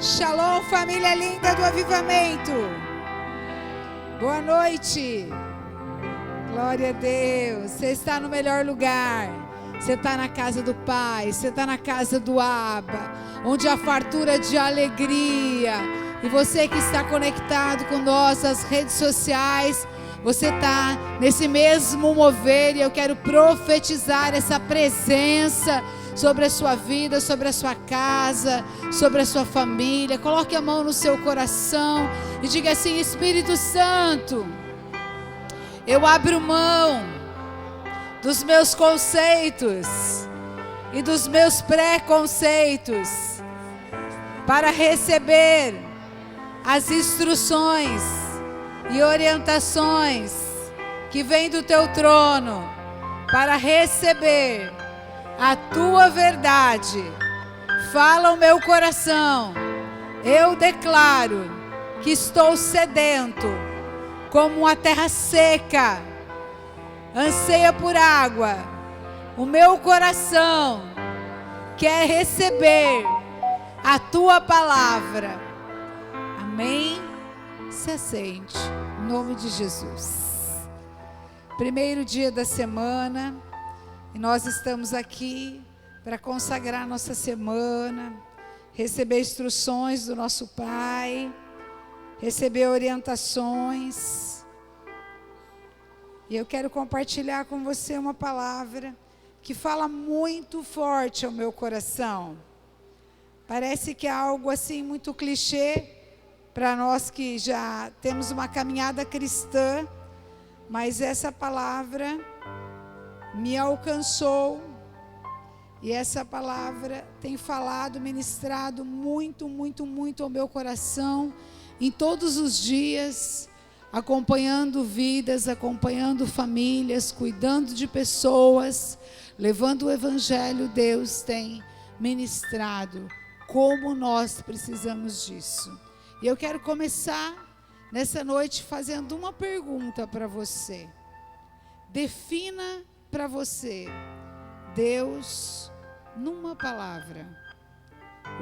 Shalom, família linda do Avivamento. Boa noite. Glória a Deus. Você está no melhor lugar. Você está na casa do Pai. Você está na casa do Abba, onde há fartura de alegria. E você que está conectado com nós nas redes sociais, você está nesse mesmo mover. E eu quero profetizar essa presença sobre a sua vida, sobre a sua casa, sobre a sua família. Coloque a mão no seu coração e diga assim: Espírito Santo, eu abro mão dos meus conceitos e dos meus preconceitos para receber as instruções e orientações que vêm do teu trono, para receber a tua verdade. Fala o meu coração. Eu declaro que estou sedento, como uma terra seca, anseia por água. O meu coração quer receber a tua palavra. Amém? Se assente, em nome de Jesus. Primeiro dia da semana. E nós estamos aqui para consagrar nossa semana, receber instruções do nosso Pai, receber orientações. E eu quero compartilhar com você uma palavra que fala muito forte ao meu coração. Parece que é algo assim muito clichê para nós que já temos uma caminhada cristã, mas essa palavra me alcançou, e essa palavra tem falado, ministrado muito ao meu coração, em todos os dias, acompanhando vidas, acompanhando famílias, cuidando de pessoas, levando o Evangelho. Deus tem ministrado como nós precisamos disso. E eu quero começar nessa noite fazendo uma pergunta para você. Defina para você Deus numa palavra.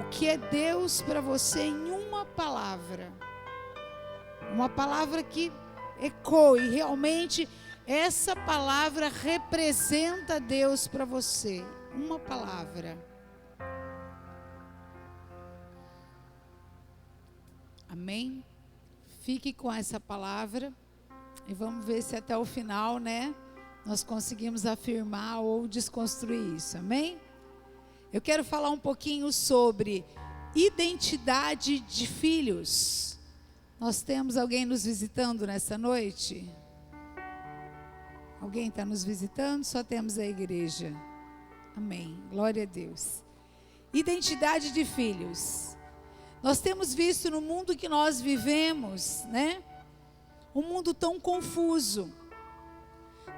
O que é Deus para você em uma palavra? Uma palavra que ecoe, realmente essa palavra representa Deus para você. Uma palavra. Amém? Fique com essa palavra e vamos ver se até o final, nós conseguimos afirmar ou desconstruir isso, amém? Eu quero falar um pouquinho sobre identidade de filhos. Nós temos alguém nos visitando nessa noite? Alguém está nos visitando? Só temos a igreja. Amém, glória a Deus. Identidade de filhos. Nós temos visto no mundo que nós vivemos, um mundo tão confuso.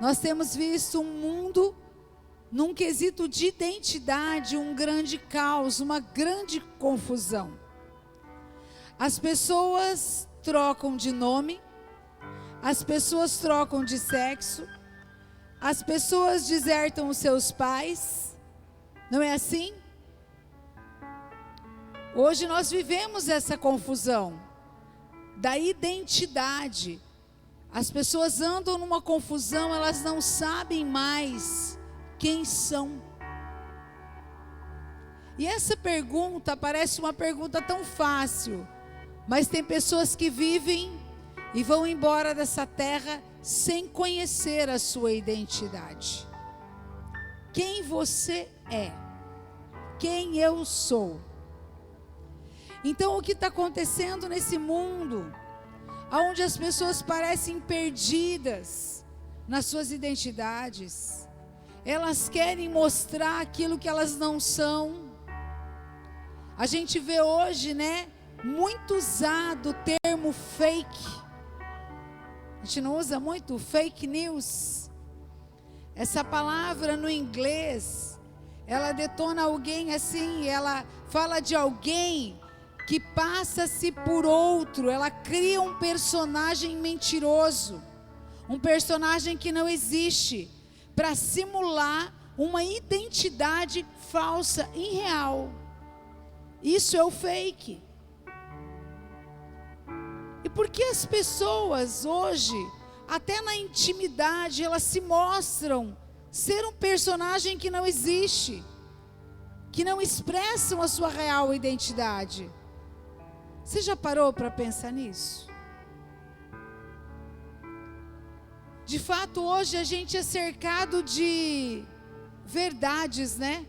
Nós temos visto um mundo, num quesito de identidade, um grande caos, uma grande confusão. As pessoas trocam de nome, as pessoas trocam de sexo, as pessoas desertam os seus pais, não é assim? Hoje nós vivemos essa confusão da identidade. As pessoas andam numa confusão, elas não sabem mais quem são. E essa pergunta parece uma pergunta tão fácil, mas tem pessoas que vivem e vão embora dessa terra sem conhecer a sua identidade. Quem você é? Quem eu sou? Então, o que está acontecendo nesse mundo, onde as pessoas parecem perdidas nas suas identidades, elas querem mostrar aquilo que elas não são. A gente vê hoje, muito usado o termo fake. A gente não usa muito fake news. Essa palavra no inglês, ela detona alguém assim, ela fala de alguém que passa-se por outro. Ela cria um personagem mentiroso, um personagem que não existe, para simular uma identidade falsa, irreal. Isso é o fake. porque as pessoas hoje, até na intimidade, elas se mostram ser um personagem que não existe, que não expressam a sua real identidade. Você já parou para pensar nisso? De fato, hoje a gente é cercado de verdades, né?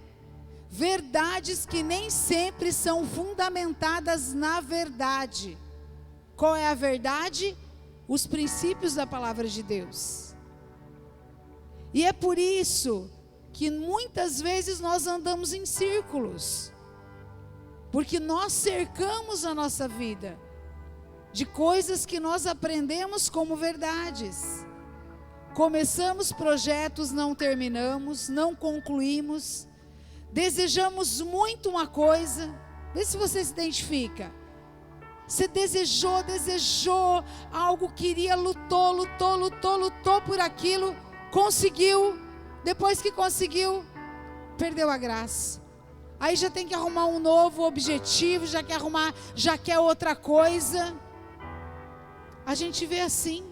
Verdades que nem sempre são fundamentadas na verdade. Qual é a verdade? Os princípios da palavra de Deus. E é por isso que muitas vezes nós andamos em círculos, porque nós cercamos a nossa vida de coisas que nós aprendemos como verdades. Começamos projetos, não terminamos, não concluímos, desejamos muito uma coisa, vê se você se identifica. Você desejou algo, queria, lutou por aquilo, conseguiu, depois que conseguiu, perdeu a graça. Aí já tem que arrumar um novo objetivo, já quer outra coisa. A gente vê assim.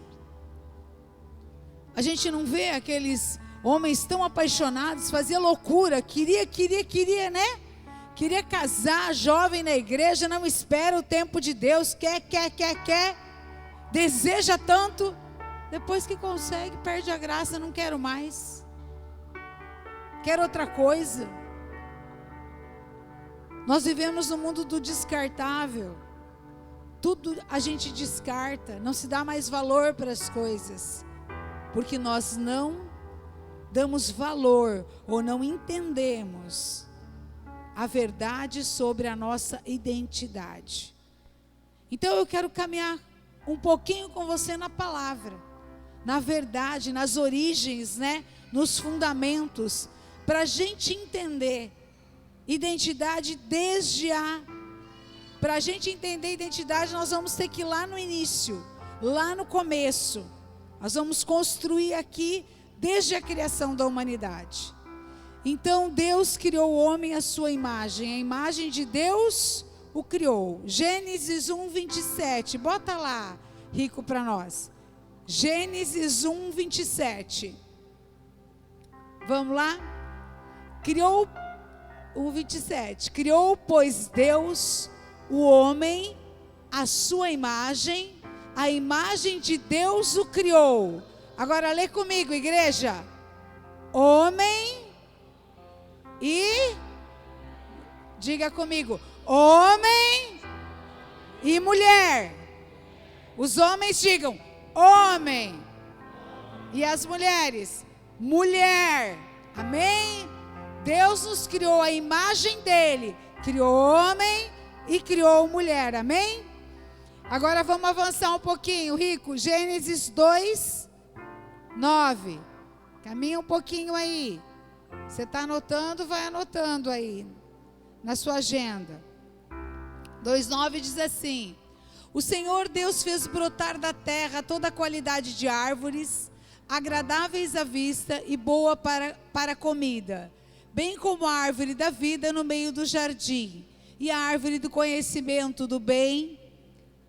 A gente não vê aqueles homens tão apaixonados, fazia loucura, queria, né? Queria casar, jovem na igreja, não espera o tempo de Deus, quer, deseja tanto, depois que consegue, perde a graça, não quero mais, quero outra coisa. Nós vivemos no mundo do descartável, tudo a gente descarta, não se dá mais valor para as coisas, porque nós não damos valor ou não entendemos a verdade sobre a nossa identidade. Então eu quero caminhar um pouquinho com você na palavra, na verdade, nas origens, né? Nos fundamentos, para a gente entender identidade para a gente entender identidade, nós vamos ter que ir lá no início, lá no começo. Nós vamos construir aqui desde a criação da humanidade. Então Deus criou o homem à sua imagem, a imagem de Deus o criou. Gênesis 1, 27, bota lá, Rico, para nós. Gênesis 1, 27. Vamos lá? Criou, 27. Criou, pois, Deus o homem à sua imagem, a imagem de Deus o criou. Agora lê comigo, igreja. Homem e, diga comigo, homem e mulher. Os homens digam, homem. E as mulheres, mulher. Amém? Deus nos criou a imagem dele. Criou homem e criou mulher. Amém? Agora vamos avançar um pouquinho, Rico. Gênesis 2, 9. Caminha um pouquinho aí. Você está anotando, vai anotando aí na sua agenda. 2:9 diz assim: o Senhor Deus fez brotar da terra toda a qualidade de árvores, agradáveis à vista e boa para comida, bem como a árvore da vida no meio do jardim, e a árvore do conhecimento do bem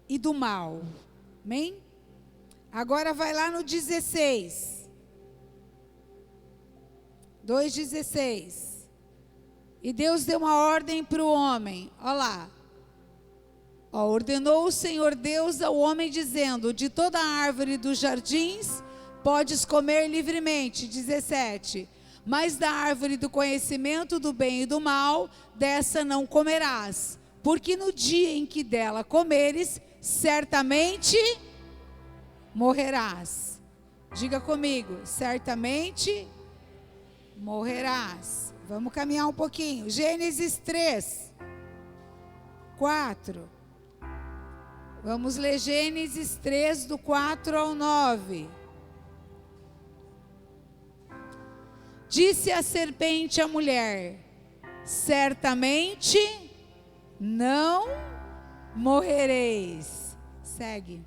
e do mal. Amém? Agora vai lá no 16. 2:16. E Deus deu uma ordem para o homem. Olha lá. Ordenou o Senhor Deus ao homem, dizendo: de toda a árvore dos jardins podes comer livremente. 17. Mas da árvore do conhecimento do bem e do mal, dessa não comerás. Porque no dia em que dela comeres, certamente morrerás. Diga comigo, certamente morrerás. Vamos caminhar um pouquinho. Gênesis 3, 4. Vamos ler Gênesis 3, do 4 ao 9. Disse a serpente à mulher: certamente não morrereis. Segue.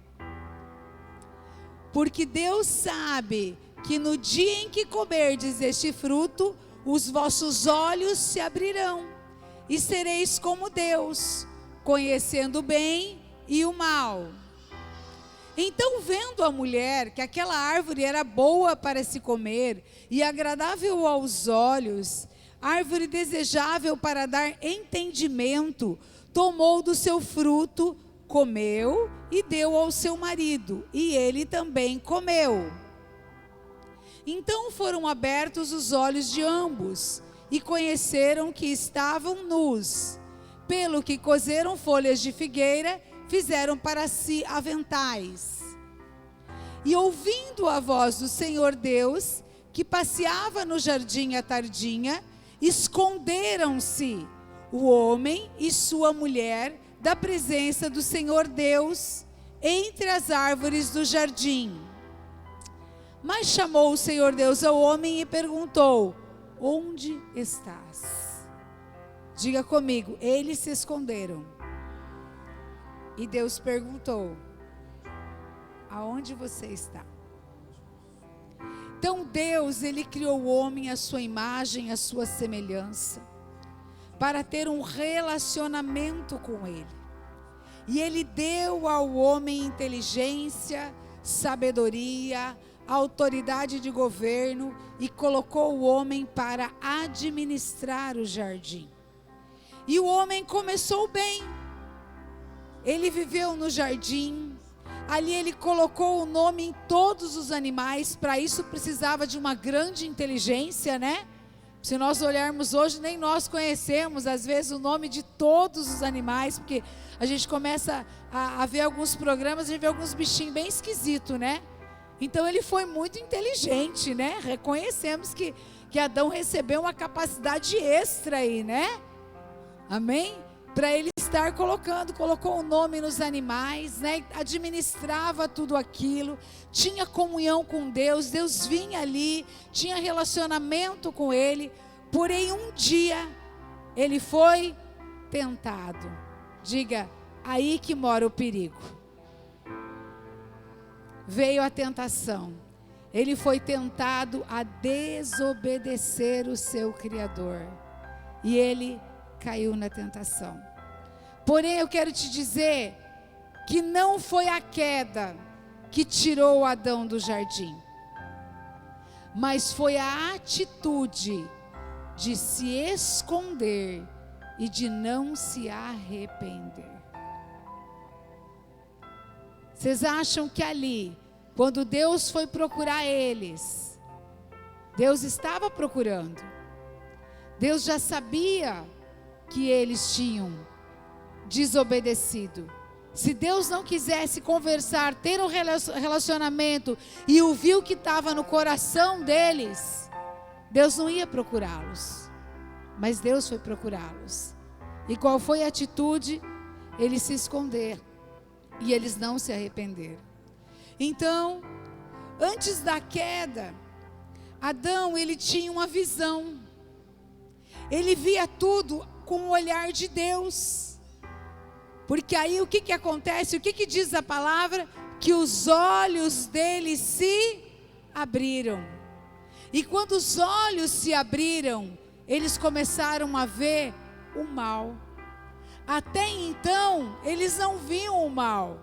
Porque Deus sabe que no dia em que comerdes este fruto, os vossos olhos se abrirão, e sereis como Deus, conhecendo o bem e o mal. Então, vendo a mulher que aquela árvore era boa para se comer e agradável aos olhos, árvore desejável para dar entendimento, tomou do seu fruto, comeu e deu ao seu marido, e ele também comeu. Então foram abertos os olhos de ambos, e conheceram que estavam nus, pelo que coseram folhas de figueira, fizeram para si aventais. E ouvindo a voz do Senhor Deus, que passeava no jardim à tardinha, esconderam-se o homem e sua mulher da presença do Senhor Deus entre as árvores do jardim. Mas chamou o Senhor Deus ao homem e perguntou: onde estás? Diga comigo, eles se esconderam. E Deus perguntou: aonde você está? Então Deus, Ele criou o homem à sua imagem, à sua semelhança, para ter um relacionamento com Ele. E Ele deu ao homem inteligência, sabedoria, autoridade de governo e colocou o homem para administrar o jardim. E o homem começou bem. Ele viveu no jardim, ali ele colocou o nome em todos os animais. Para isso precisava de uma grande inteligência, né? Se nós olharmos hoje, nem nós conhecemos às vezes o nome de todos os animais, porque a gente começa a ver alguns programas, a gente vê alguns bichinhos bem esquisitos, né? Então ele foi muito inteligente, né? Reconhecemos que Adão recebeu uma capacidade extra aí, né? Amém? Para ele estar colocou o nome nos animais, né? Administrava tudo aquilo, tinha comunhão com Deus, Deus vinha ali, tinha relacionamento com ele. Porém um dia ele foi tentado. Diga, aí que mora o perigo. Veio a tentação. Ele foi tentado a desobedecer o seu Criador. E ele caiu na tentação. Porém, eu quero te dizer que não foi a queda que tirou Adão do jardim, mas foi a atitude de se esconder e de não se arrepender. Vocês acham que ali, quando Deus foi procurar eles, Deus estava procurando? Deus já sabia que eles tinham desobedecido. Se Deus não quisesse conversar, ter um relacionamento e ouvir o que estava no coração deles, Deus não ia procurá-los. Mas Deus foi procurá-los. E qual foi a atitude? Eles se esconderam. E eles não se arrependeram. Então, antes da queda, Adão, ele tinha uma visão. Ele via tudo com o olhar de Deus. Porque aí o que acontece? O que diz a palavra? Que os olhos dele se abriram. E quando os olhos se abriram, eles começaram a ver o mal. Até então, eles não viam o mal.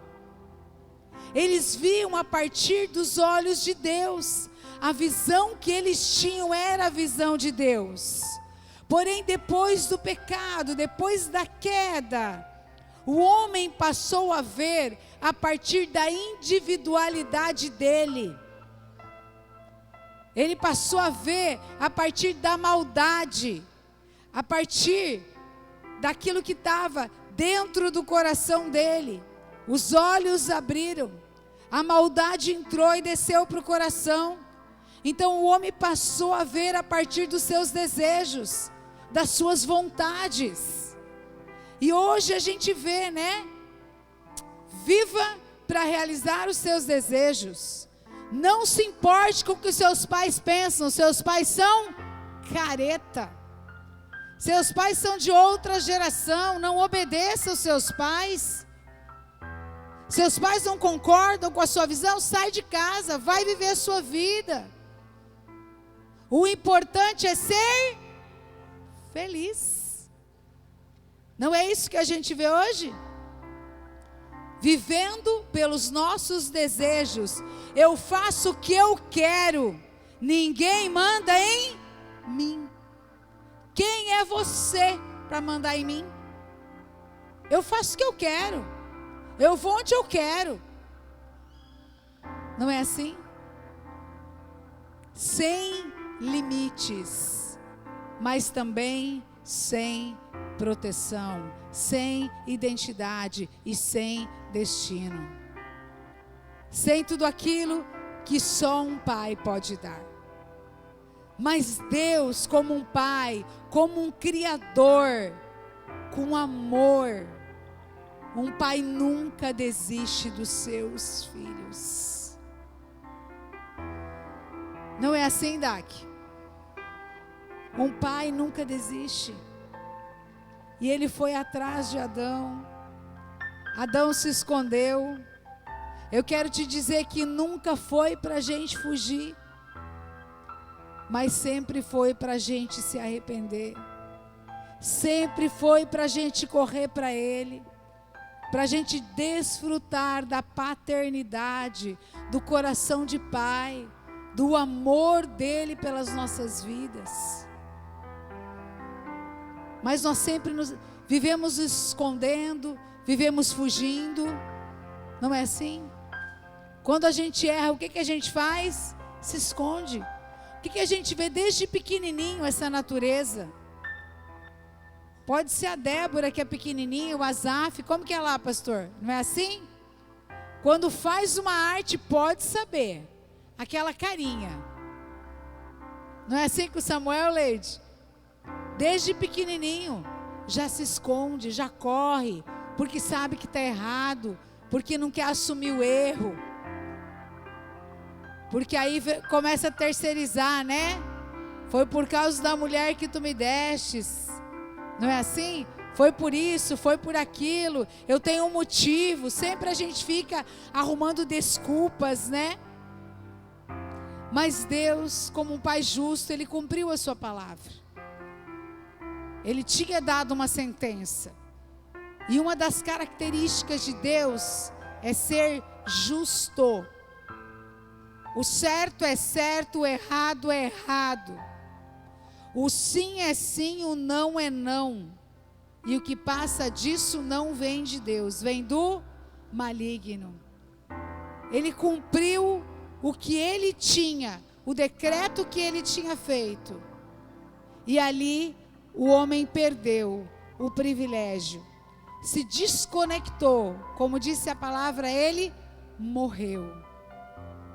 Eles viam a partir dos olhos de Deus. A visão que eles tinham era a visão de Deus. Porém, depois do pecado, depois da queda, o homem passou a ver a partir da individualidade dele. Ele passou a ver a partir da maldade, a partir daquilo que estava dentro do coração dele. Os olhos abriram, a maldade entrou e desceu para o coração. Então o homem passou a ver a partir dos seus desejos, das suas vontades. E hoje a gente vê, né? Viva para realizar os seus desejos. Não se importe com o que os seus pais pensam. Seus pais são careta. Seus pais são de outra geração. Não obedeça aos seus pais. Seus pais não concordam com a sua visão. Sai de casa, vai viver a sua vida. O importante é ser feliz. Não é isso que a gente vê hoje? vivendo pelos nossos desejos. Eu faço o que eu quero, ninguém manda em mim. Quem é você para mandar em mim? Eu faço o que eu quero, eu vou onde eu quero. Não é assim? Sem limites, mas também sem proteção, sem identidade e sem destino. Sem tudo aquilo que só um pai pode dar. Mas Deus, como um pai, como um criador, com amor, um pai nunca desiste dos seus filhos. Não é assim, Dak? Um pai nunca desiste. E ele foi atrás de Adão. Adão se escondeu. Eu quero te dizer que nunca foi para a gente fugir, mas sempre foi para a gente se arrepender. Sempre foi para a gente correr para Ele, para a gente desfrutar da paternidade, do coração de pai, do amor dele pelas nossas vidas. Mas nós sempre vivemos escondendo, vivemos fugindo. Não é assim? Quando a gente erra, o que a gente faz? Se esconde. O que a gente vê desde pequenininho, essa natureza? Pode ser a Débora, que é pequenininha, o Asaf. Como que é lá, pastor? Não é assim? Quando faz uma arte, pode saber. Aquela carinha. Não é assim com o Samuel, Leide? Desde pequenininho, já se esconde, já corre, porque sabe que está errado, porque não quer assumir o erro. Porque aí começa a terceirizar, né? Foi por causa da mulher que tu me destes. Não é assim? Foi por isso, foi por aquilo. Eu tenho um motivo. Sempre a gente fica arrumando desculpas, né? Mas Deus, como um pai justo, Ele cumpriu a sua palavra. Ele tinha dado uma sentença. E uma das características de Deus é ser justo. O certo é certo, o errado é errado. O sim é sim, o não é não. E o que passa disso não vem de Deus, vem do maligno. Ele cumpriu o que ele tinha, o decreto que ele tinha feito. E ali o homem perdeu o privilégio, se desconectou, como disse a palavra, ele morreu.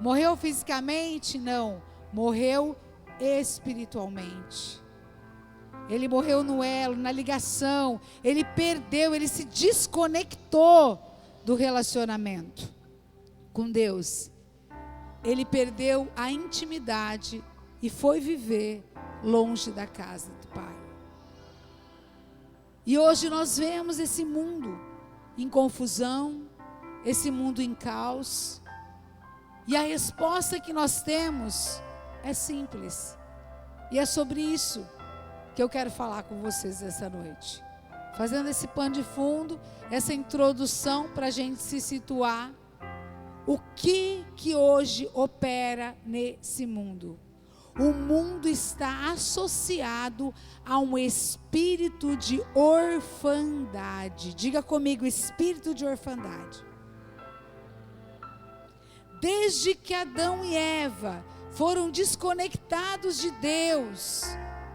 Morreu fisicamente? Não, morreu espiritualmente. Ele morreu no elo, na ligação, ele perdeu, ele se desconectou do relacionamento com Deus. Ele perdeu a intimidade e foi viver longe da casa do Pai. E hoje nós vemos esse mundo em confusão, esse mundo em caos. E a resposta que nós temos é simples. E é sobre isso que eu quero falar com vocês essa noite. Fazendo esse pano de fundo, essa introdução para a gente se situar. O que hoje opera nesse mundo? O mundo está associado a um espírito de orfandade. Diga comigo, espírito de orfandade. Desde que Adão e Eva foram desconectados de Deus,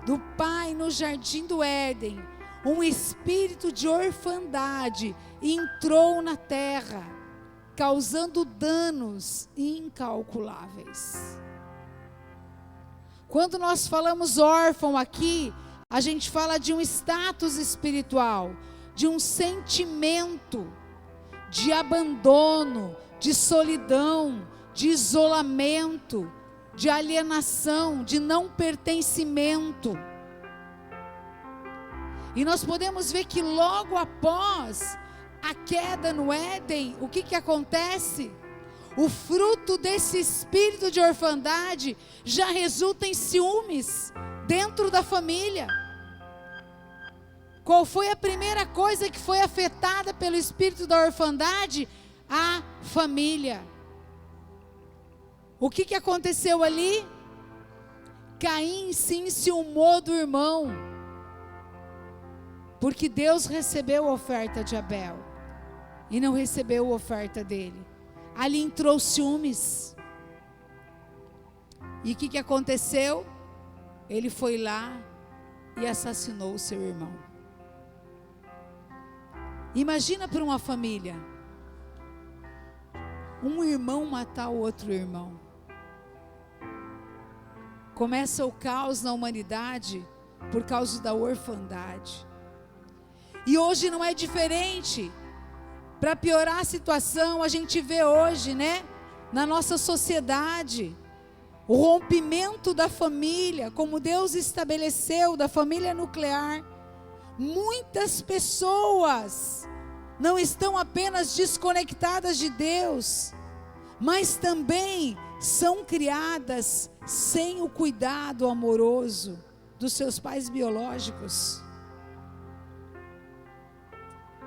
do Pai no jardim do Éden, um espírito de orfandade entrou na terra, causando danos incalculáveis. Quando nós falamos órfão aqui, a gente fala de um status espiritual, de um sentimento de abandono, de solidão, de isolamento, de alienação, de não pertencimento. E nós podemos ver que logo após a queda no Éden, o que acontece? O fruto desse espírito de orfandade já resulta em ciúmes dentro da família. Qual foi a primeira coisa que foi afetada pelo espírito da orfandade? a família. O que aconteceu ali? Caim se enciumou do irmão, porque Deus recebeu a oferta de Abel e não recebeu a oferta dele. Ali entrou ciúmes. E o que aconteceu? Ele foi lá e assassinou o seu irmão. Imagina para uma família, um irmão matar o outro irmão. Começa o caos na humanidade por causa da orfandade. E hoje não é diferente. Para piorar a situação, a gente vê hoje, né, na nossa sociedade, o rompimento da família, como Deus estabeleceu, da família nuclear. Muitas pessoas não estão apenas desconectadas de Deus, mas também são criadas sem o cuidado amoroso dos seus pais biológicos.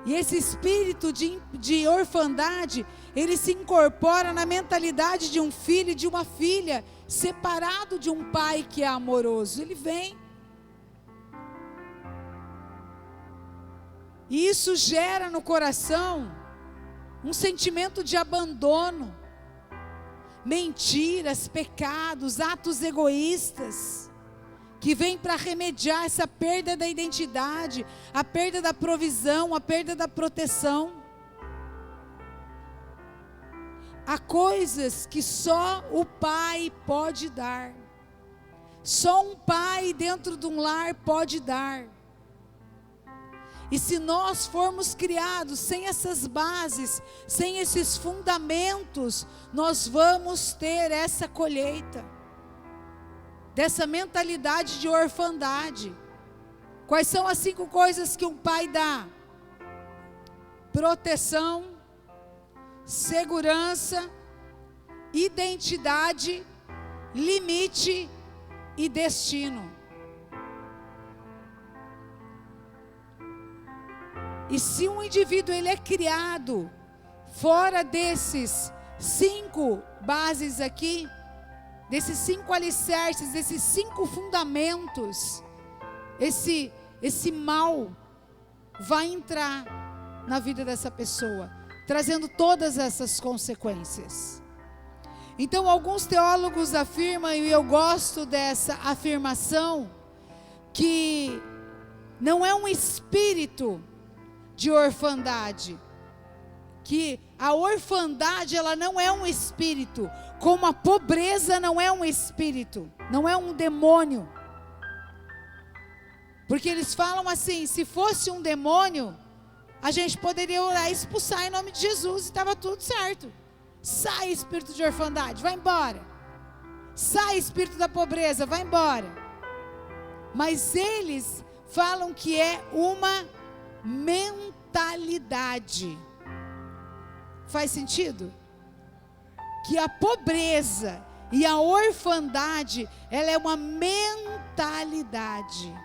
E esse espírito de orfandade, ele se incorpora na mentalidade de um filho e de uma filha, separado de um pai que é amoroso. Ele vem. E isso gera no coração um sentimento de abandono, mentiras, pecados, atos egoístas, que vem para remediar essa perda da identidade, a perda da provisão, a perda da proteção. Há coisas que só o pai pode dar. Só um pai dentro de um lar pode dar. E se nós formos criados sem essas bases, sem esses fundamentos, nós vamos ter essa colheita dessa mentalidade de orfandade. Quais são as 5 coisas que um pai dá? Proteção, segurança, identidade, limite e destino. E se um indivíduo ele é criado fora desses 5 bases aqui, desses 5 alicerces, desses 5 fundamentos, esse mal vai entrar na vida dessa pessoa, trazendo todas essas consequências. Então, alguns teólogos afirmam, e eu gosto dessa afirmação, que não é um espírito de orfandade, que a orfandade ela não é um espírito, como a pobreza não é um espírito, não é um demônio. Porque eles falam assim, se fosse um demônio, a gente poderia orar e expulsar em nome de Jesus e estava tudo certo. Sai espírito de orfandade, vai embora. Sai espírito da pobreza, vai embora. Mas eles falam que é uma mentalidade. Faz sentido? Que a pobreza e a orfandade, ela é uma mentalidade.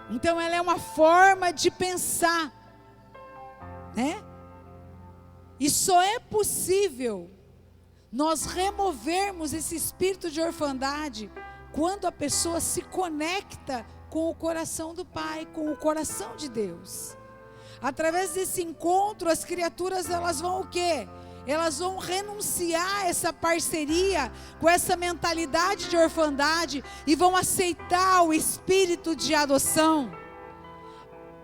Então ela é uma forma de pensar, né? E só é possível nós removermos esse espírito de orfandade quando a pessoa se conecta com o coração do Pai, com o coração de Deus. Através desse encontro, as criaturas elas vão o quê? Elas vão renunciar a essa parceria com essa mentalidade de orfandade e vão aceitar o espírito de adoção.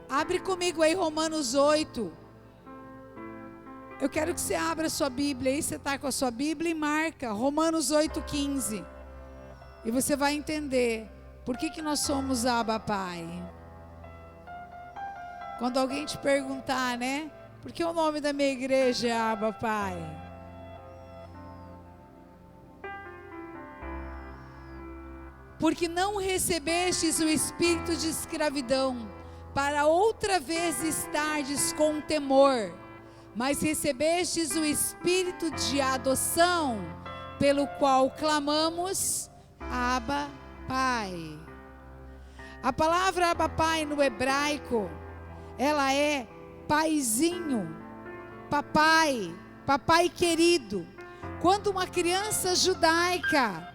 Abre comigo aí Romanos 8. Eu quero que você abra a sua Bíblia aí, você está com a sua Bíblia e marca Romanos 8,15. E você vai entender por que nós somos Abba Pai. Quando alguém te perguntar, né? Por que o nome da minha igreja é Abba Pai? Porque não recebestes o espírito de escravidão, para outra vez estardes com temor, mas recebestes o espírito de adoção, pelo qual clamamos, Abba Pai. A palavra Abba Pai no hebraico, ela é paizinho, papai, papai querido. Quando uma criança judaica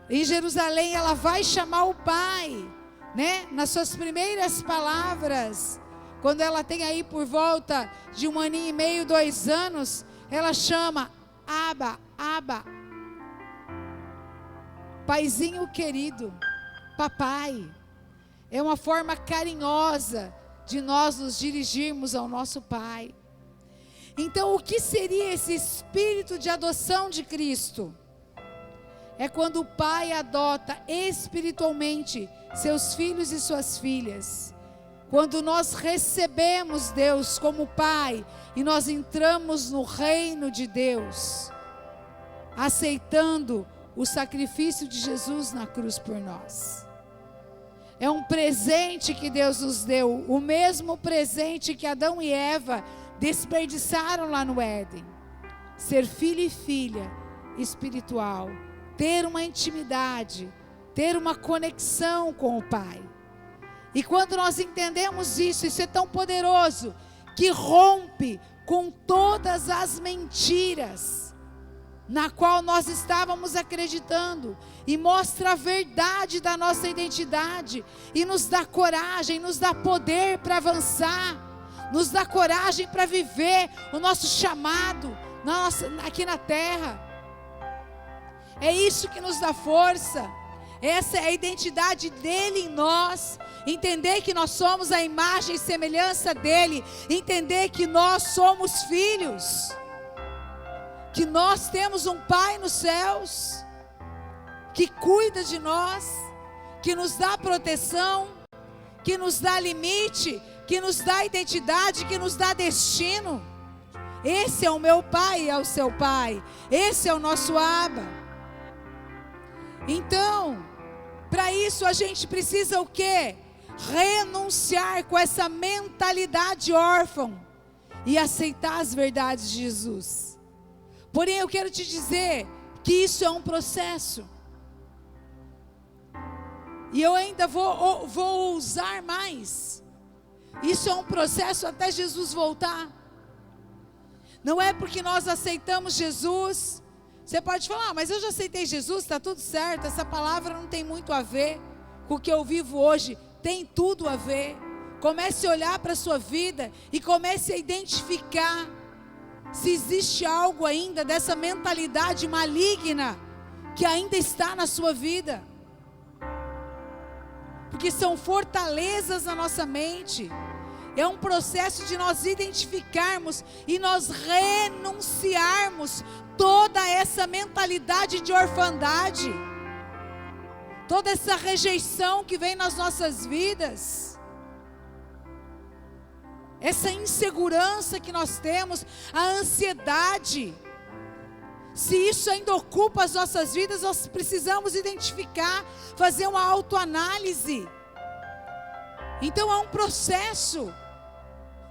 em Jerusalém, ela vai chamar o pai, né? Nas suas primeiras palavras, quando ela tem aí por volta de 1 aninho e meio, 2 anos, ela chama Abba, Abba. Paizinho querido, papai. É uma forma carinhosa de nós nos dirigirmos ao nosso pai. Então, o que seria esse espírito de adoção de Cristo? É quando o pai adota espiritualmente seus filhos e suas filhas. Quando nós recebemos Deus como pai e nós entramos no reino de Deus, aceitando o sacrifício de Jesus na cruz por nós. É um presente que Deus nos deu, o mesmo presente que Adão e Eva desperdiçaram lá no Éden. Ser filho e filha espiritual, ter uma intimidade, ter uma conexão com o Pai. E quando nós entendemos isso, isso é tão poderoso, que rompe com todas as mentiras na qual nós estávamos acreditando, e mostra a verdade da nossa identidade, e nos dá coragem, nos dá poder para avançar, nos dá coragem para viver o nosso chamado aqui na terra. É isso que nos dá força. Essa é a identidade dele em nós. Entender que nós somos a imagem e semelhança dele. Entender que nós somos filhos. Que nós temos um Pai nos céus, que cuida de nós, que nos dá proteção, que nos dá limite, que nos dá identidade, que nos dá destino. Esse é o meu Pai e é o seu Pai. Esse é o nosso Abba. Então, para isso a gente precisa o quê? Renunciar com essa mentalidade órfã e aceitar as verdades de Jesus. Porém, eu quero te dizer que isso é um processo. E eu ainda vou ousar mais. Isso é um processo até Jesus voltar. Não é porque nós aceitamos Jesus. Você pode falar, mas eu já aceitei Jesus, está tudo certo. Essa palavra não tem muito a ver com o que eu vivo hoje. Tem tudo a ver. Comece a olhar para a sua vida e comece a identificar se existe algo ainda dessa mentalidade maligna que ainda está na sua vida. Porque são fortalezas na nossa mente. É um processo de nós identificarmos e nós renunciarmos toda essa mentalidade de orfandade, toda essa rejeição que vem nas nossas vidas, essa insegurança que nós temos, a ansiedade. Se isso ainda ocupa as nossas vidas, nós precisamos identificar, fazer uma autoanálise. Então é um processo.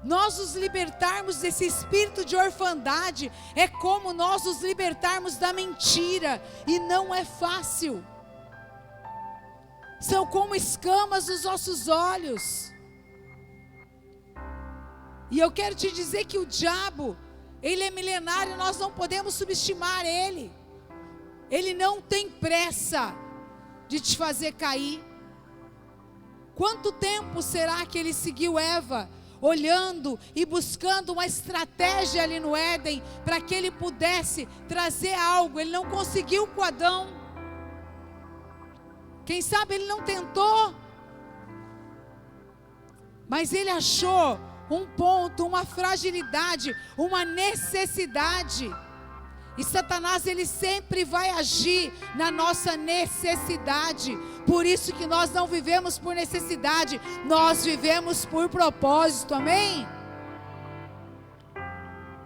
Nós nos libertarmos desse espírito de orfandade é como nós nos libertarmos da mentira, e não é fácil. São como escamas nos nossos olhos. E eu quero te dizer que o diabo, ele é milenário, nós não podemos subestimar ele. Ele não tem pressa de te fazer cair. Quanto tempo será que ele seguiu Eva, olhando e buscando uma estratégia ali no Éden, para que ele pudesse trazer algo? Ele não conseguiu com Adão. Quem sabe ele não tentou, mas ele achou um ponto, uma fragilidade, uma necessidade. E Satanás, ele sempre vai agir na nossa necessidade. Por isso que nós não vivemos por necessidade, nós vivemos por propósito, amém?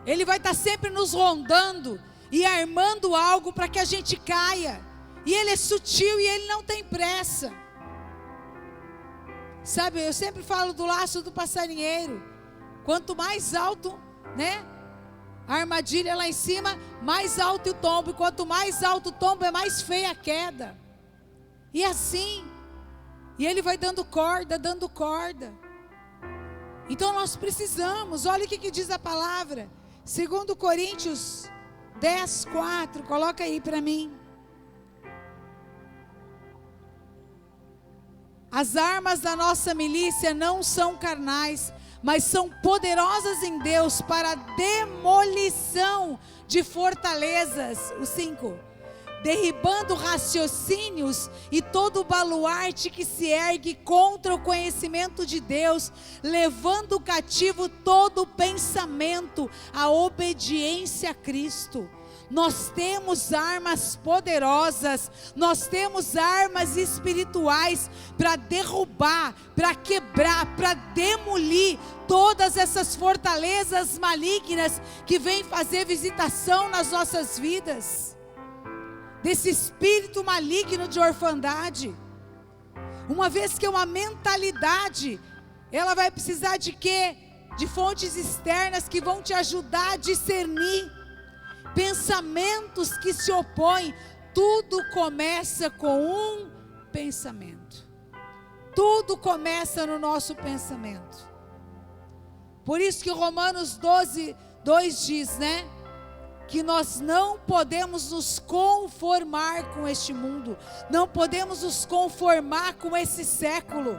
Ele vai estar sempre nos rondando e armando algo para que a gente caia. E ele é sutil e ele não tem pressa. Sabe, eu sempre falo do laço do passarinheiro. Quanto mais alto, né, a armadilha lá em cima, mais alto o tombo. E quanto mais alto o tombo, é mais feia a queda. E assim, e ele vai dando corda, dando corda. Então nós precisamos, olha o que diz a palavra, 2 Coríntios 10, 4, coloca aí para mim. As armas da nossa milícia não são carnais, mas são poderosas em Deus para a demolição de fortalezas. O 5. Derribando raciocínios e todo o baluarte que se ergue contra o conhecimento de Deus, levando cativo todo pensamento à obediência a Cristo. Nós temos armas poderosas, nós temos armas espirituais para derrubar, para quebrar, para demolir todas essas fortalezas malignas que vêm fazer visitação nas nossas vidas. Desse espírito maligno de orfandade. Uma vez que é uma mentalidade, ela vai precisar de quê? De fontes externas que vão te ajudar a discernir. Pensamentos que se opõem. Tudo começa com um pensamento. Tudo começa no nosso pensamento. Por isso que Romanos 12, 2 diz, né? Que nós não podemos nos conformar com este mundo, não podemos nos conformar com esse século.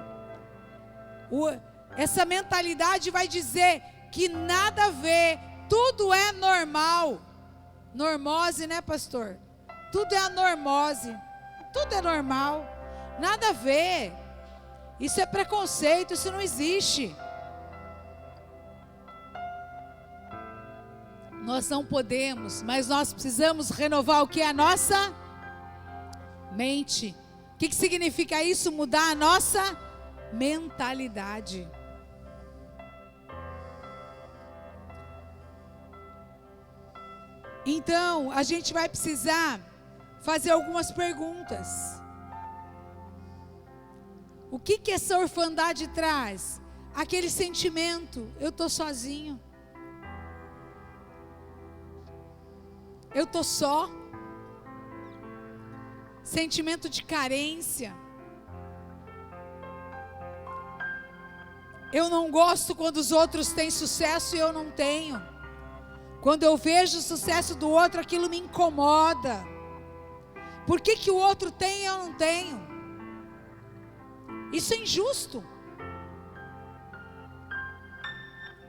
Essa mentalidade vai dizer que nada a ver, tudo é normal. Normose, né, pastor? Tudo é a normose, tudo é normal, nada a ver. Isso é preconceito, isso não existe. Nós não podemos, mas nós precisamos renovar o que é a nossa mente. O que significa isso? Mudar a nossa mentalidade. Então, a gente vai precisar fazer algumas perguntas. O que essa orfandade traz? Aquele sentimento, eu estou sozinho. Eu estou só. Sentimento de carência. Eu não gosto quando os outros têm sucesso e eu não tenho. Quando eu vejo o sucesso do outro, aquilo me incomoda. Por que o outro tem e eu não tenho? Isso é injusto.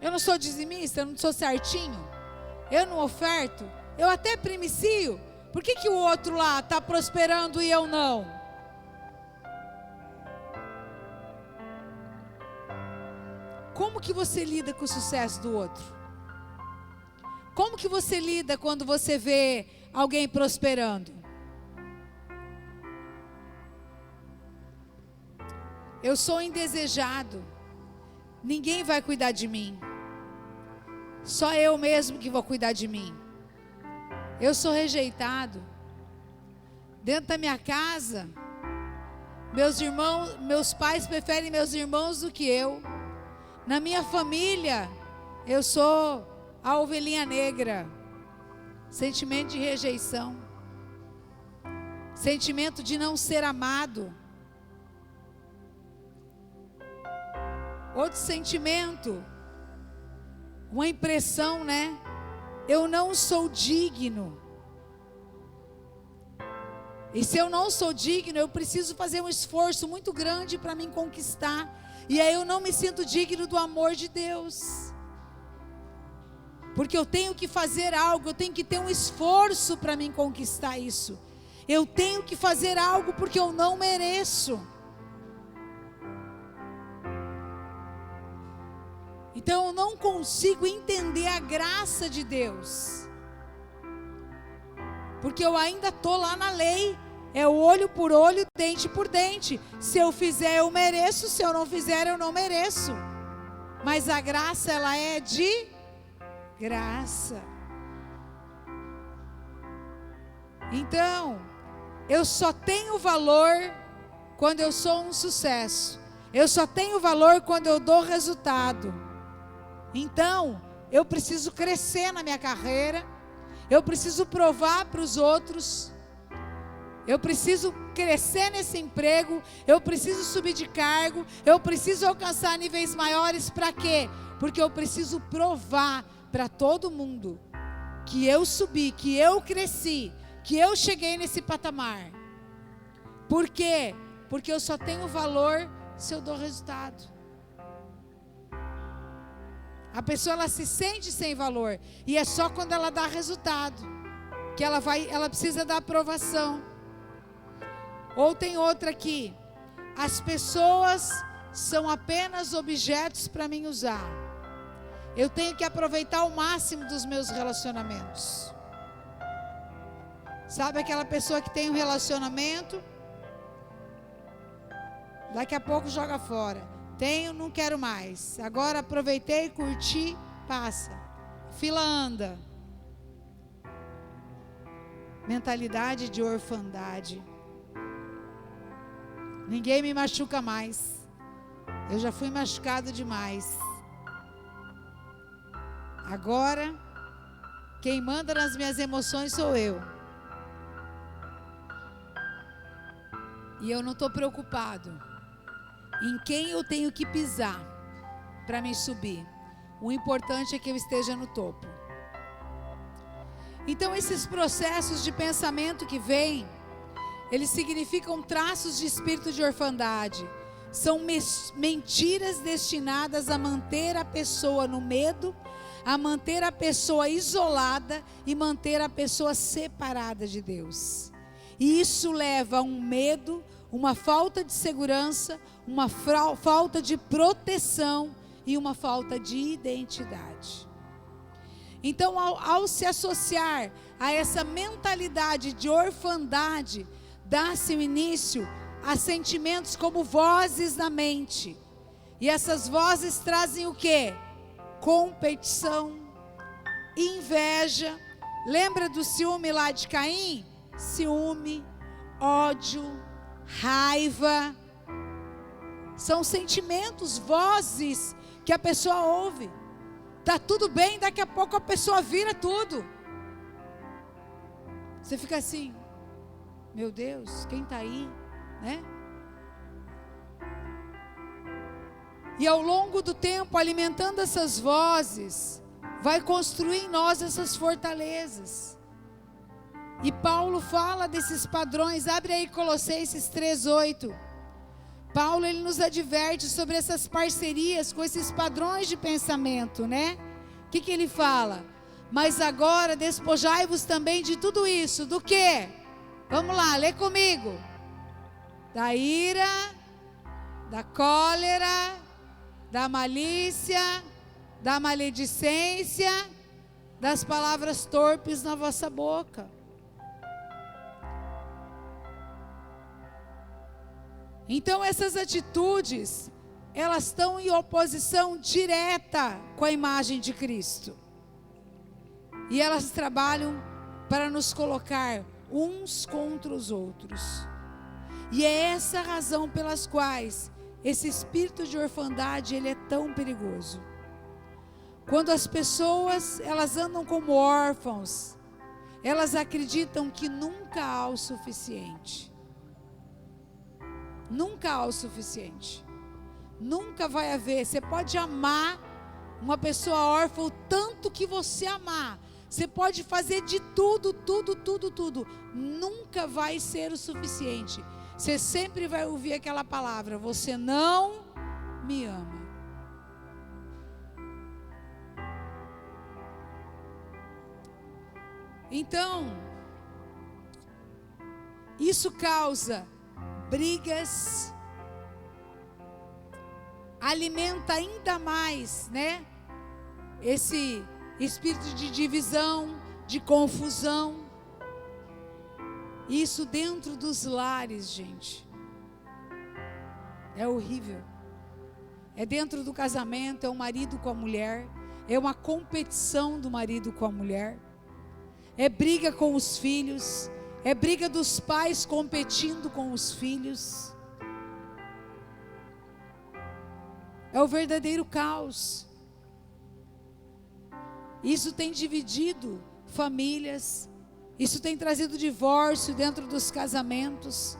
Eu não sou dizimista, eu não sou certinho. Eu não oferto. Eu até primicio. Por que o outro lá está prosperando e eu não? Como que você lida com o sucesso do outro? Como que você lida quando você vê alguém prosperando? Eu sou indesejado. Ninguém vai cuidar de mim. Só eu mesmo que vou cuidar de mim. Eu sou rejeitado. Dentro da minha casa, meus pais preferem meus irmãos do que eu. Na minha família, eu sou a ovelhinha negra. Sentimento de rejeição. Sentimento de não ser amado. Outro sentimento, uma impressão, né? Eu não sou digno. E se eu não sou digno, eu preciso fazer um esforço muito grande para me conquistar. E aí eu não me sinto digno do amor de Deus. Porque eu tenho que fazer algo, eu tenho que ter um esforço para me conquistar isso. Eu tenho que fazer algo porque eu não mereço. Então eu não consigo entender a graça de Deus. Porque eu ainda estou lá na lei. É olho por olho, dente por dente. Se eu fizer, eu mereço. Se eu não fizer, eu não mereço. Mas a graça, ela é de graça. Então, eu só tenho valor quando eu sou um sucesso. Eu só tenho valor quando eu dou resultado. Então, eu preciso crescer na minha carreira. Eu preciso provar para os outros. Eu preciso crescer nesse emprego. Eu preciso subir de cargo. Eu preciso alcançar níveis maiores. Para quê? Porque eu preciso provar para todo mundo que eu subi, que eu cresci, que eu cheguei nesse patamar. Por quê? Porque eu só tenho valor se eu dou resultado. A pessoa, ela se sente sem valor, e é só quando ela dá resultado que ela precisa da aprovação. Ou tem outra aqui: as pessoas são apenas objetos para mim usar. Eu tenho que aproveitar o máximo dos meus relacionamentos. Sabe aquela pessoa que tem um relacionamento, daqui a pouco joga fora. Tenho, não quero mais. Agora aproveitei, curti, passa. Fila anda. Mentalidade de orfandade. Ninguém me machuca mais. Eu já fui machucado demais. Agora, quem manda nas minhas emoções sou eu. E eu não estou preocupado em quem eu tenho que pisar para me subir. O importante é que eu esteja no topo. Então, esses processos de pensamento que vêm, eles significam traços de espírito de orfandade. São mentiras destinadas a manter a pessoa no medo, a manter a pessoa isolada e manter a pessoa separada de Deus. E isso leva a um medo, uma falta de segurança, uma falta de proteção e uma falta de identidade. Então, ao se associar a essa mentalidade de orfandade, dá-se o início a sentimentos como vozes na mente. E essas vozes trazem o quê? Competição, inveja. Lembra do ciúme lá de Caim? Ciúme, ódio, raiva. São sentimentos, vozes que a pessoa ouve. Tá tudo bem, daqui a pouco a pessoa vira tudo. Você fica assim: meu Deus, quem está aí, né? E ao longo do tempo, alimentando essas vozes, vai construir em nós essas fortalezas. E Paulo fala desses padrões. Abre aí Colossenses 3:8. Paulo, ele nos adverte sobre essas parcerias com esses padrões de pensamento, né? O que ele fala? Mas agora despojai-vos também de tudo isso. Do quê? Vamos lá, lê comigo. Da ira, da cólera, da malícia, da maledicência, das palavras torpes na vossa boca. Então essas atitudes, elas estão em oposição direta com a imagem de Cristo. E elas trabalham para nos colocar uns contra os outros. E é essa a razão pelas quais esse espírito de orfandade, ele é tão perigoso. Quando as pessoas, elas andam como órfãos, elas acreditam que nunca há o suficiente. Nunca há o suficiente. Nunca vai haver. Você pode amar uma pessoa órfã o tanto que você amar. Você pode fazer de tudo. Nunca vai ser o suficiente. Você sempre vai ouvir aquela palavra: você não me ama. Então, isso causa brigas, alimenta ainda mais, né? Esse espírito de divisão, de confusão. Isso dentro dos lares, gente. É horrível. É dentro do casamento, é o marido com a mulher, é uma competição do marido com a mulher. É briga com os filhos, é briga dos pais competindo com os filhos. É o verdadeiro caos. Isso tem dividido famílias, isso tem trazido divórcio dentro dos casamentos,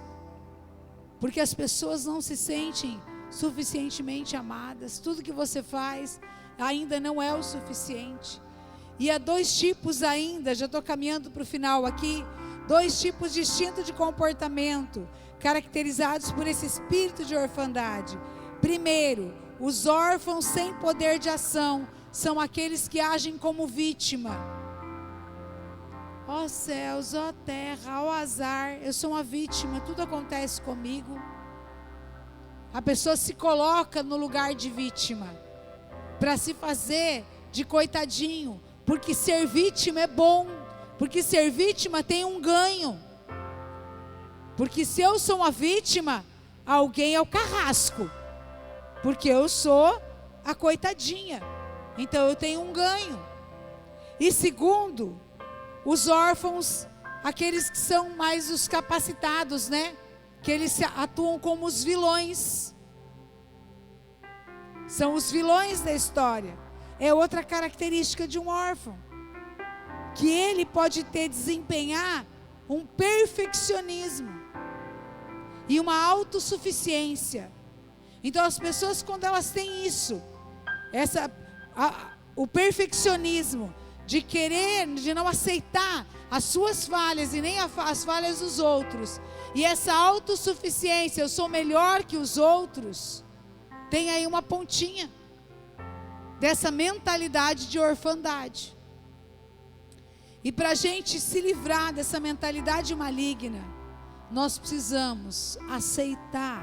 porque as pessoas não se sentem suficientemente amadas. Tudo que você faz ainda não é o suficiente. E há 2 tipos ainda, já estou caminhando para o final aqui, 2 tipos distintos de comportamento, caracterizados por esse espírito de orfandade. Primeiro, os órfãos sem poder de ação, são aqueles que agem como vítima. Ó céus, ó terra, ó azar, eu sou uma vítima, tudo acontece comigo. A pessoa se coloca no lugar de vítima, para se fazer de coitadinho, porque ser vítima é bom, porque ser vítima tem um ganho. Porque se eu sou uma vítima, alguém é o carrasco, porque eu sou a coitadinha, então eu tenho um ganho. E segundo, os órfãos, aqueles que são mais os capacitados, né? Que eles atuam como os vilões. São os vilões da história. É outra característica de um órfão, que ele pode desempenhar um perfeccionismo e uma autossuficiência. Então as pessoas, quando elas têm isso, o perfeccionismo de querer, de não aceitar as suas falhas e nem as falhas dos outros, e essa autossuficiência, eu sou melhor que os outros, tem aí uma pontinha dessa mentalidade de orfandade. E para a gente se livrar dessa mentalidade maligna, nós precisamos aceitar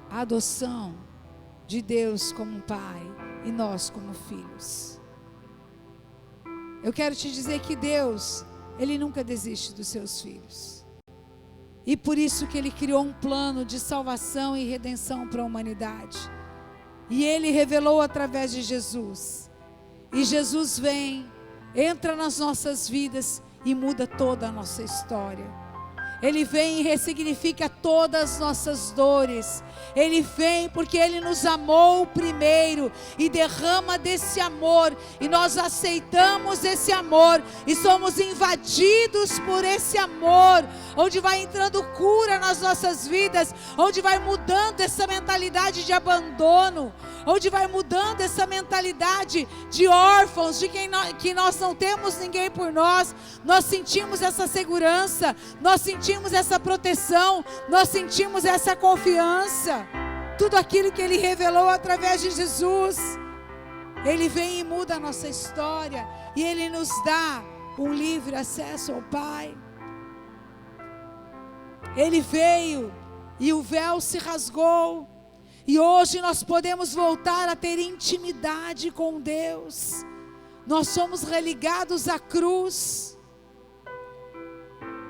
a adoção de Deus como Pai e nós como filhos. Eu quero te dizer que Deus, Ele nunca desiste dos seus filhos. E por isso que Ele criou um plano de salvação e redenção para a humanidade. E Ele revelou através de Jesus. E Jesus vem, entra nas nossas vidas e muda toda a nossa história. Ele vem e ressignifica todas as nossas dores. Ele vem porque Ele nos amou primeiro e derrama desse amor, e nós aceitamos esse amor e somos invadidos por esse amor, onde vai entrando cura nas nossas vidas, onde vai mudando essa mentalidade de abandono, onde vai mudando essa mentalidade de órfãos, de que nós não temos ninguém por nós. Nós sentimos essa segurança, nós sentimos essa proteção, nós sentimos essa confiança. Tudo aquilo que Ele revelou através de Jesus, Ele vem e muda a nossa história, e Ele nos dá um livre acesso ao Pai. Ele veio e o véu se rasgou, e hoje nós podemos voltar a ter intimidade com Deus. Nós somos religados à cruz.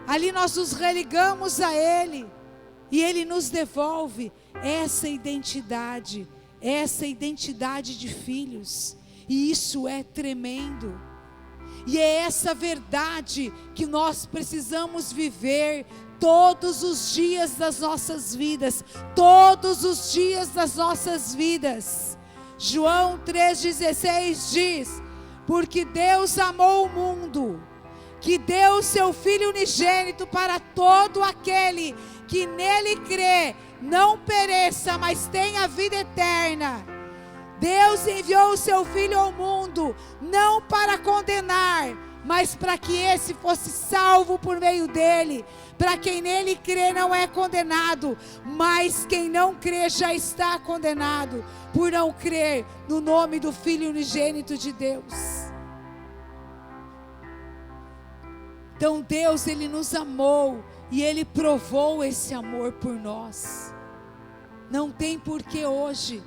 Ali nós nos religamos a Ele, e Ele nos devolve essa identidade de filhos, e isso é tremendo. E é essa verdade que nós precisamos viver todos os dias das nossas vidas, todos os dias das nossas vidas. João 3,16 diz: porque Deus amou o mundo, que deu o seu Filho unigênito para todo aquele que nele crê, não pereça, mas tenha vida eterna. Deus enviou o seu Filho ao mundo, não para condenar, mas para que esse fosse salvo por meio dele. Para quem nele crê não é condenado, mas quem não crê já está condenado, por não crer no nome do Filho unigênito de Deus. Então Deus, Ele nos amou, e Ele provou esse amor por nós. Não tem por que hoje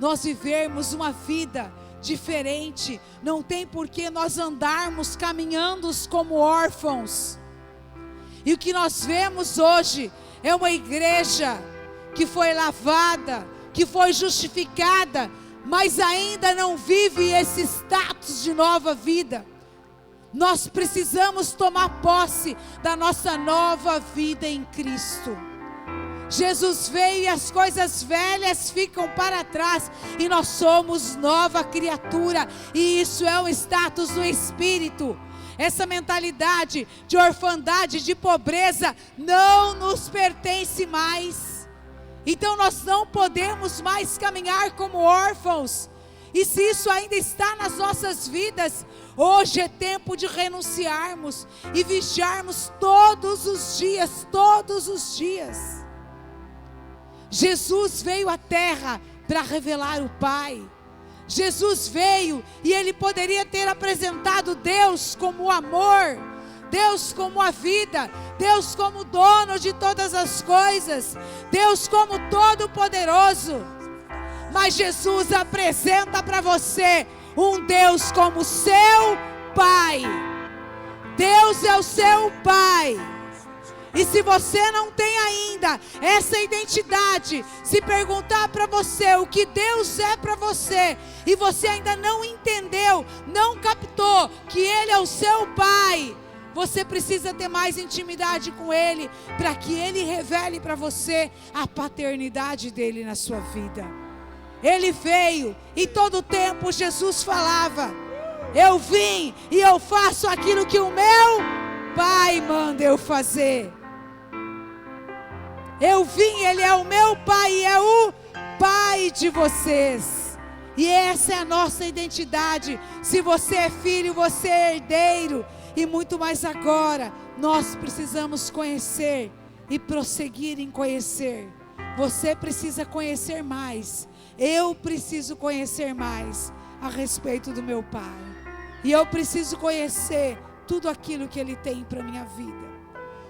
nós vivermos uma vida diferente, não tem por que nós andarmos caminhando como órfãos. E o que nós vemos hoje é uma igreja que foi lavada, que foi justificada, mas ainda não vive esse status de nova vida. Nós precisamos tomar posse da nossa nova vida em Cristo. Jesus veio e as coisas velhas ficam para trás, e nós somos nova criatura, e isso é um status do Espírito. Essa mentalidade de orfandade, de pobreza, não nos pertence mais. Então nós não podemos mais caminhar como órfãos. E se isso ainda está nas nossas vidas, hoje é tempo de renunciarmos e vigiarmos todos os dias, todos os dias. Jesus veio à terra para revelar o Pai. Jesus veio e Ele poderia ter apresentado Deus como o amor, Deus como a vida, Deus como dono de todas as coisas, Deus como todo-poderoso. Mas Jesus apresenta para você um Deus como seu Pai. Deus é o seu Pai. E se você não tem ainda essa identidade, se perguntar para você o que Deus é para você, e você ainda não entendeu, não captou que Ele é o seu Pai, você precisa ter mais intimidade com Ele, para que Ele revele para você a paternidade dEle na sua vida. Ele veio e todo tempo Jesus falava: eu vim e eu faço aquilo que o meu Pai manda eu fazer. Eu vim, Ele é o meu Pai e é o Pai de vocês. E essa é a nossa identidade. Se você é filho, você é herdeiro. E muito mais agora, nós precisamos conhecer e prosseguir em conhecer. Você precisa conhecer mais. Eu preciso conhecer mais a respeito do meu Pai. E eu preciso conhecer tudo aquilo que Ele tem para a minha vida.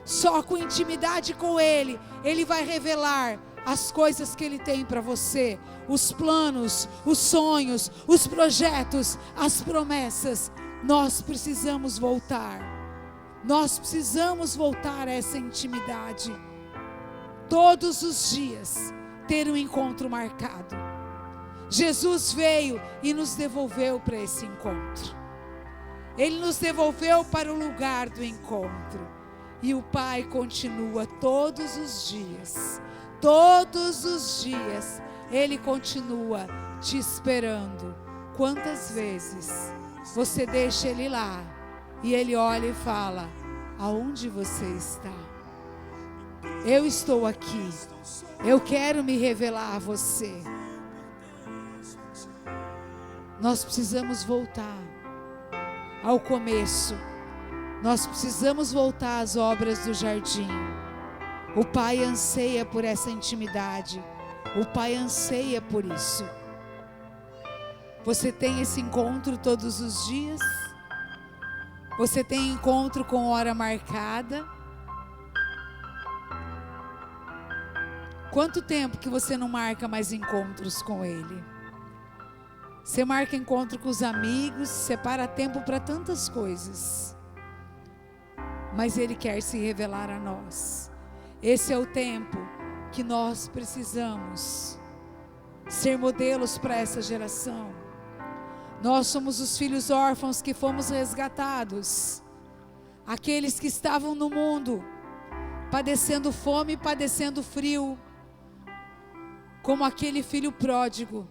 Só com intimidade com Ele, Ele vai revelar as coisas que Ele tem para você. Os planos, os sonhos, os projetos, as promessas. Nós precisamos voltar. Nós precisamos voltar a essa intimidade. Todos os dias ter um encontro marcado. Jesus veio e nos devolveu para esse encontro. Ele nos devolveu para o lugar do encontro. E o Pai continua todos os dias. Todos os dias Ele continua te esperando. Quantas vezes você deixa Ele lá e Ele olha e fala: aonde você está? Eu estou aqui. Eu quero me revelar a você. Nós precisamos voltar ao começo. Nós precisamos voltar às obras do jardim. O Pai anseia por essa intimidade. O Pai anseia por isso. Você tem esse encontro todos os dias? Você tem encontro com hora marcada? Quanto tempo que você não marca mais encontros com Ele? Você marca encontro com os amigos, separa tempo para tantas coisas. Mas Ele quer se revelar a nós. Esse é o tempo que nós precisamos ser modelos para essa geração. Nós somos os filhos órfãos que fomos resgatados. Aqueles que estavam no mundo, padecendo fome e padecendo frio. Como aquele filho pródigo,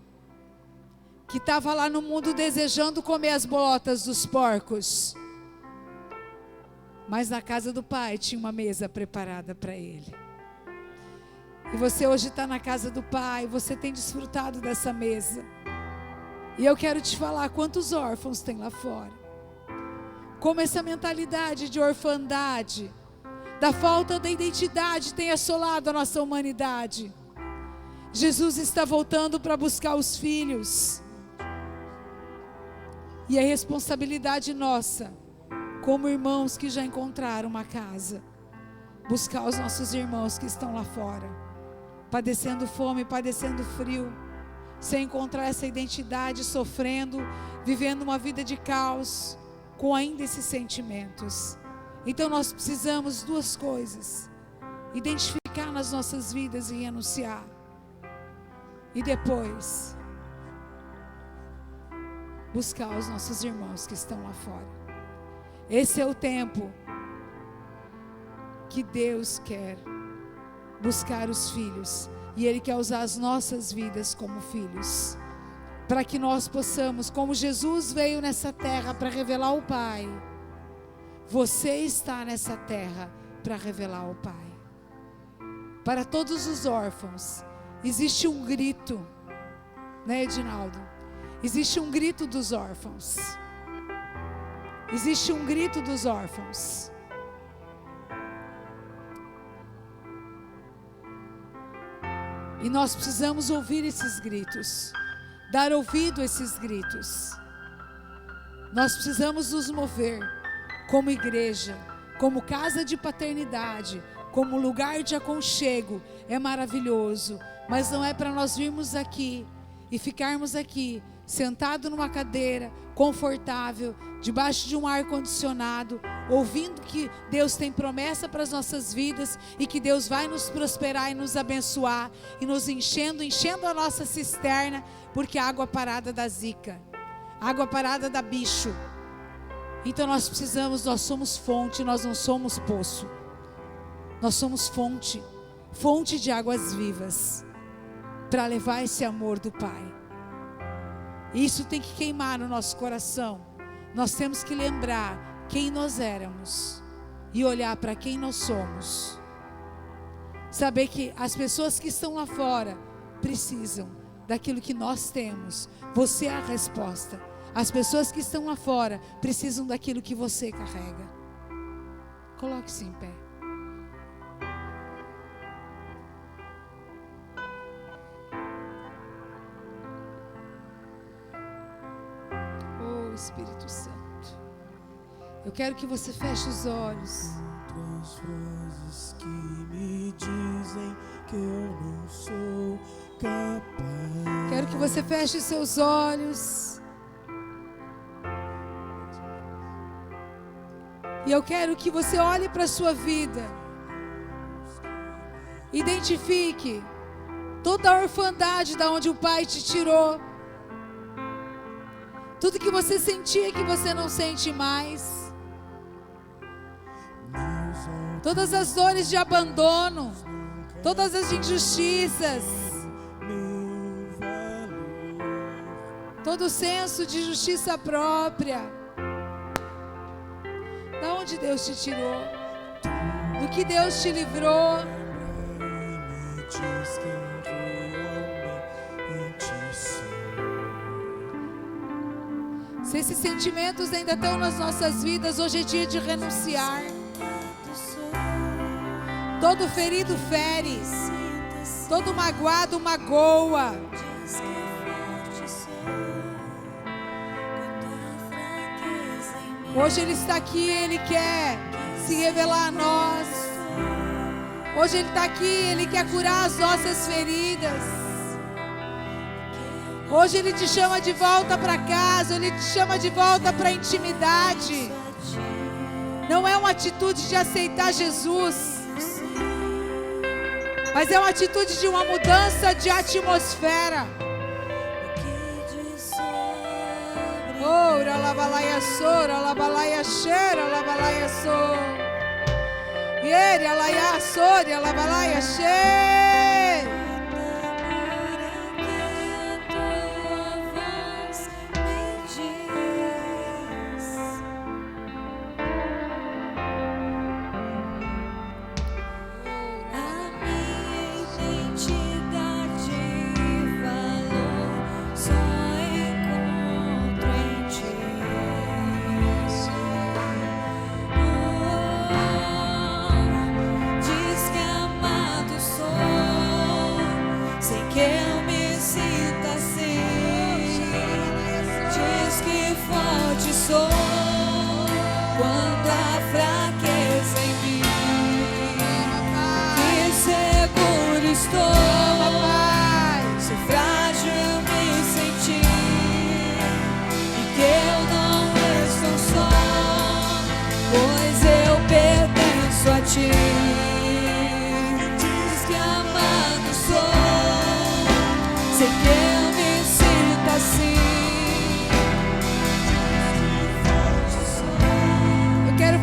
que estava lá no mundo desejando comer as bolotas dos porcos. Mas na casa do Pai tinha uma mesa preparada para ele. E você hoje está na casa do Pai, você tem desfrutado dessa mesa. E eu quero te falar quantos órfãos tem lá fora. Como essa mentalidade de orfandade, da falta da identidade tem assolado a nossa humanidade. Jesus está voltando para buscar os filhos. E é responsabilidade nossa, como irmãos que já encontraram uma casa, buscar os nossos irmãos que estão lá fora, padecendo fome, padecendo frio, sem encontrar essa identidade, sofrendo, vivendo uma vida de caos, com ainda esses sentimentos. Então nós precisamos duas coisas: identificar nas nossas vidas e renunciar. E depois buscar os nossos irmãos que estão lá fora. Esse é o tempo que Deus quer buscar os filhos. E Ele quer usar as nossas vidas como filhos. Para que nós possamos, como Jesus veio nessa terra para revelar o Pai, você está nessa terra para revelar o Pai. Para todos os órfãos, existe um grito, né, Edinaldo? Existe um grito dos órfãos. Existe um grito dos órfãos. E nós precisamos ouvir esses gritos, dar ouvido a esses gritos. Nós precisamos nos mover como igreja, como casa de paternidade, como lugar de aconchego. É maravilhoso, mas não é para nós virmos aqui e ficarmos aqui sentado numa cadeira confortável, debaixo de um ar-condicionado, ouvindo que Deus tem promessa para as nossas vidas e que Deus vai nos prosperar e nos abençoar e nos enchendo a nossa cisterna, porque a água parada dá zica, água parada dá bicho. Então nós somos fonte, nós não somos poço. Nós somos fonte de águas vivas, para levar esse amor do Pai. Isso tem que queimar no nosso coração. Nós temos que lembrar quem nós éramos e olhar para quem nós somos. Saber que as pessoas que estão lá fora precisam daquilo que nós temos. Você é a resposta. As pessoas que estão lá fora precisam daquilo que você carrega. Coloque-se em pé. Espírito Santo, eu quero que você feche os olhos. Outras vozes que me dizem que eu não sou capaz. Quero que você feche seus olhos. E eu quero que você olhe para a sua vida. Identifique toda a orfandade da onde o Pai te tirou. Tudo que você sentia que você não sente mais. Todas as dores de abandono. Todas as injustiças. Todo o senso de justiça própria. Da onde Deus te tirou? Do que Deus te livrou? Se esses sentimentos ainda estão nas nossas vidas, hoje é dia de renunciar. Todo ferido fere, todo magoado magoa. Hoje Ele está aqui, Ele quer se revelar a nós. Hoje Ele está aqui, Ele quer curar as nossas feridas. Hoje Ele te chama de volta para casa, Ele te chama de volta para a intimidade. Não é uma atitude de aceitar Jesus, mas é uma atitude de uma mudança de atmosfera. Ora labalaia sora, labalaia cheira, labalaia sor. Yere alaia sora, labalaia cheira.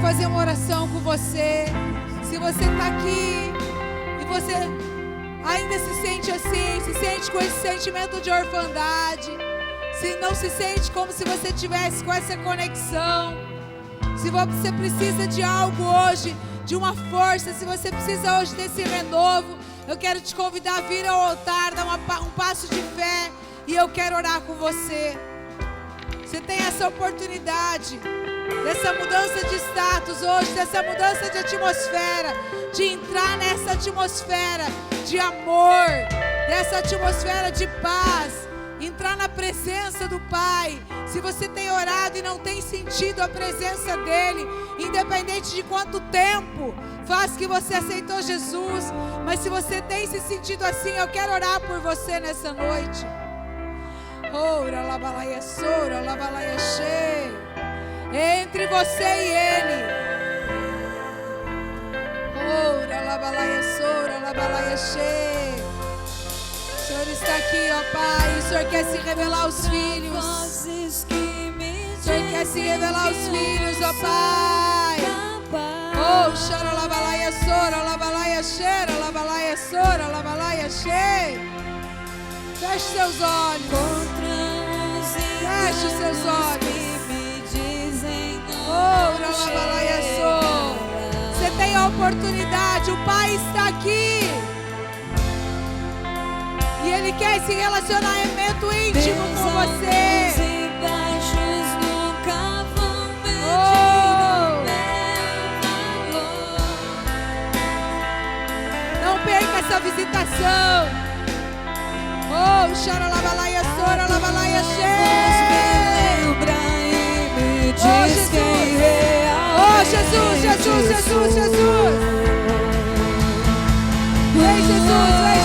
Fazer uma oração com você. Se você está aqui e você ainda se sente assim, se sente com esse sentimento de orfandade, se não se sente como se você tivesse com essa conexão, se você precisa de algo hoje, de uma força, se você precisa hoje desse renovo, eu quero te convidar a vir ao altar, dar um passo de fé E eu quero orar com você. Você tem essa oportunidade dessa mudança de status hoje, dessa mudança de atmosfera, de entrar nessa atmosfera de amor, dessa atmosfera de paz, entrar na presença do Pai. Se você tem orado e não tem sentido a presença dEle, independente de quanto tempo faz que você aceitou Jesus, mas se você tem se sentido assim, eu quero orar por você nessa noite. Ora, labalaia, sora, labalaia, cheia. Entre você e Ele. Ora, labalaia, sora, labalaia, cheia. O Senhor está aqui, ó Pai. O Senhor quer se revelar aos filhos. O Senhor quer se revelar aos filhos, ó Pai. Oh, chora, labalaia, sora, labalaia, cheira, labalaia, sora, labalaia, cheia. Feche seus olhos. Feche seus olhos. Você tem a oportunidade, o Pai está aqui e Ele quer esse relacionamento íntimo com você. Não perca essa visitação. Oh, chora, labalaia, sora, labalaia, cheia. Oh, Jesus. Oh, Jesus, Jesus, Jesus, Jesus. Vem, Jesus, vem,